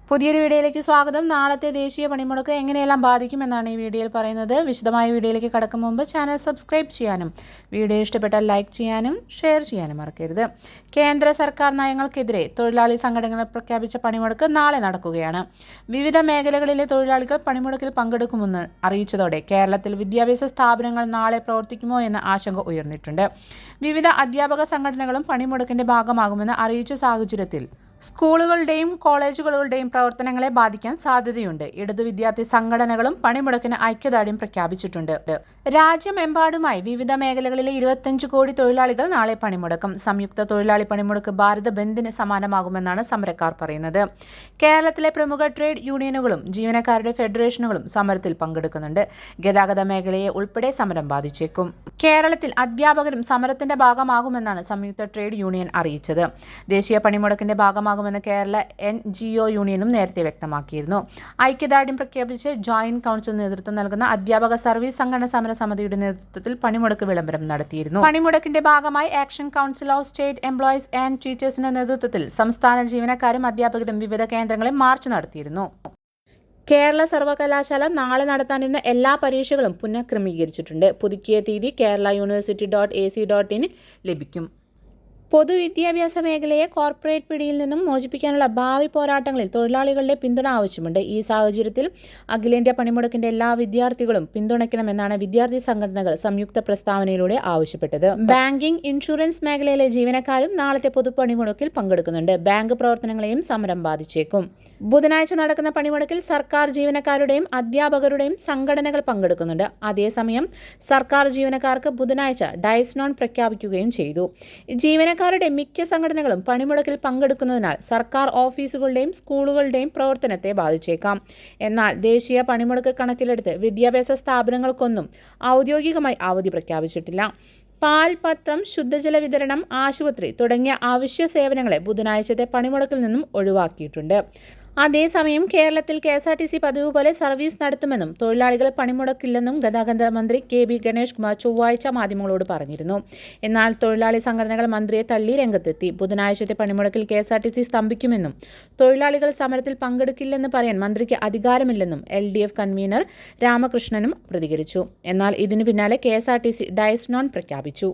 പുതിയൊരു വീഡിയോയിലേക്ക് സ്വാഗതം. നാളത്തെ ദേശീയ പണിമുടക്ക് എങ്ങനെയെല്ലാം ബാധിക്കുമെന്നാണ് ഈ വീഡിയോയിൽ പറയുന്നത്. വിശദമായ വീഡിയോയിലേക്ക് കടക്കും മുമ്പ് ചാനൽ സബ്സ്ക്രൈബ് ചെയ്യാനും വീഡിയോ ഇഷ്ടപ്പെട്ടാൽ ലൈക്ക് ചെയ്യാനും ഷെയർ ചെയ്യാനും മറക്കരുത്. കേന്ദ്ര സർക്കാർ നയങ്ങൾക്കെതിരെ തൊഴിലാളി സംഘടനകൾ പ്രഖ്യാപിച്ച പണിമുടക്ക് നാളെ നടക്കുകയാണ്. വിവിധ മേഖലകളിലെ തൊഴിലാളികൾ പണിമുടക്കിൽ പങ്കെടുക്കുമെന്ന് അറിയിച്ചതോടെ കേരളത്തിൽ വിദ്യാഭ്യാസ സ്ഥാപനങ്ങൾ നാളെ പ്രവർത്തിക്കുമോ എന്ന ആശങ്ക ഉയർന്നിട്ടുണ്ട്. വിവിധ അധ്യാപക സംഘടനകളും പണിമുടക്കിന്റെ ഭാഗമാകുമെന്ന് അറിയിച്ച സാഹചര്യത്തിൽ സ്കൂളുകളുടെയും കോളേജുകളുടെയും പ്രവർത്തനങ്ങളെ ബാധിക്കാൻ സാധ്യതയുണ്ട്. ഇടതു വിദ്യാർത്ഥി സംഘടനകളും പണിമുടക്കിന് ഐക്യദാർഢ്യം പ്രഖ്യാപിച്ചിട്ടുണ്ട്. രാജ്യമെമ്പാടുമായി വിവിധ മേഖലകളിലെ 25 കോടി തൊഴിലാളികൾ നാളെ പണിമുടക്കും. സംയുക്ത തൊഴിലാളി പണിമുടക്ക് ഭാരത ബന്ദിന് സമാനമാകുമെന്നാണ് സമരക്കാർ പറയുന്നത്. കേരളത്തിലെ പ്രമുഖ ട്രേഡ് യൂണിയനുകളും ജീവനക്കാരുടെ ഫെഡറേഷനുകളും സമരത്തിൽ പങ്കെടുക്കുന്നുണ്ട്. ഗതാഗത മേഖലയെ ഉൾപ്പെടെ സമരം ബാധിച്ചേക്കും. കേരളത്തിൽ അധ്യാപകരും സമരത്തിന്റെ ഭാഗമാകുമെന്നാണ് സംയുക്ത ട്രേഡ് യൂണിയൻ അറിയിച്ചത്. ദേശീയ പണിമുടക്കിന്റെ ഭാഗമാകുമെന്ന് കേരള NGO യൂണിയനും നേരത്തെ വ്യക്തമാക്കിയിരുന്നു. ഐക്യദാർഢ്യം പ്രഖ്യാപിച്ച് ജോയിന്റ് കൗൺസിൽ നേതൃത്വം നൽകുന്ന അധ്യാപക സർവീസ് സംഘടന സമരസമിതിയുടെ നേതൃത്വത്തിൽ പണിമുടക്ക് വിളംബരം നടത്തിയിരുന്നു. പണിമുടക്കിന്റെ ഭാഗമായി action council of state employees and ടീച്ചേഴ്സിന്റെ നേതൃത്വത്തിൽ സംസ്ഥാന ജീവനക്കാരും അധ്യാപകരും വിവിധ കേന്ദ്രങ്ങളിൽ മാർച്ച് നടത്തിയിരുന്നു. കേരള സർവകലാശാല നാളെ നടത്താനിരുന്ന എല്ലാ പരീക്ഷകളും പുനഃക്രമീകരിച്ചിട്ടുണ്ട്. പുതുക്കിയ തീയതി kerala.university.ac.in ലഭിക്കും. പൊതുവിദ്യാഭ്യാസ മേഖലയെ കോർപ്പറേറ്റ് പിടിയിൽ നിന്നും മോചിപ്പിക്കാനുള്ള ഭാവി പോരാട്ടങ്ങളിൽ തൊഴിലാളികളുടെ പിന്തുണ ആവശ്യമുണ്ട്. ഈ സാഹചര്യത്തിൽ അഖിലേന്ത്യാ പണിമുടക്കിന്റെ എല്ലാ വിദ്യാർത്ഥികളും പിന്തുണയ്ക്കണമെന്നാണ് വിദ്യാർത്ഥി സംഘടനകൾ സംയുക്ത പ്രസ്താവനയിലൂടെ ആവശ്യപ്പെട്ടത്. ബാങ്കിംഗ്, ഇൻഷുറൻസ് മേഖലയിലെ ജീവനക്കാരും നാളത്തെ പൊതുപണിമുടക്കിൽ പങ്കെടുക്കുന്നുണ്ട്. ബാങ്ക് പ്രവർത്തനങ്ങളെയും സമരം ബാധിച്ചേക്കും. ബുധനാഴ്ച നടക്കുന്ന പണിമുടക്കിൽ സർക്കാർ ജീവനക്കാരുടെയും അധ്യാപകരുടെയും സംഘടനകൾ പങ്കെടുക്കുന്നുണ്ട്. അതേസമയം സർക്കാർ ജീവനക്കാർക്ക് ബുധനാഴ്ച ഡയസ് നോൺ പ്രഖ്യാപിക്കുകയും ചെയ്തു. ജീവനക്കാരുടെ മിക്ക സംഘടനകളും പണിമുടക്കിൽ പങ്കെടുക്കുന്നതിനാൽ സർക്കാർ ഓഫീസുകളുടെയും സ്കൂളുകളുടെയും പ്രവർത്തനത്തെ ബാധിച്ചേക്കാം. എന്നാൽ ദേശീയ പണിമുടക്ക് കണക്കിലെടുത്ത് വിദ്യാഭ്യാസ സ്ഥാപനങ്ങൾക്കൊന്നും ഔദ്യോഗികമായി അവധി പ്രഖ്യാപിച്ചിട്ടില്ല. പാൽ, പത്രം, ശുദ്ധജല വിതരണം, ആശുപത്രി തുടങ്ങിയ അവശ്യ സേവനങ്ങളെ ബുധനാഴ്ചത്തെ പണിമുടക്കിൽ നിന്നും ഒഴിവാക്കിയിട്ടുണ്ട്. അതേസമയം കേരളത്തിൽ KSRTC പതിവ് പോലെ സർവീസ് നടത്തുമെന്നും തൊഴിലാളികൾ പണിമുടക്കില്ലെന്നും ഗതാഗത മന്ത്രി KB ഗണേഷ് കുമാർ ചൊവ്വാഴ്ച മാധ്യമങ്ങളോട് പറഞ്ഞിരുന്നു. എന്നാൽ തൊഴിലാളി സംഘടനകൾ മന്ത്രിയെ തള്ളി രംഗത്തെത്തി. ബുധനാഴ്ചത്തെ പണിമുടക്കിൽ KSRTC സ്തംഭിക്കുമെന്നും തൊഴിലാളികൾ സമരത്തിൽ പങ്കെടുക്കില്ലെന്ന് പറയാൻ മന്ത്രിക്ക് അധികാരമില്ലെന്നും LDF കൺവീനർ രാമകൃഷ്ണനും പ്രതികരിച്ചു. എന്നാൽ ഇതിനു പിന്നാലെ KSRTC ഡയസ് നോൺ പ്രഖ്യാപിച്ചു.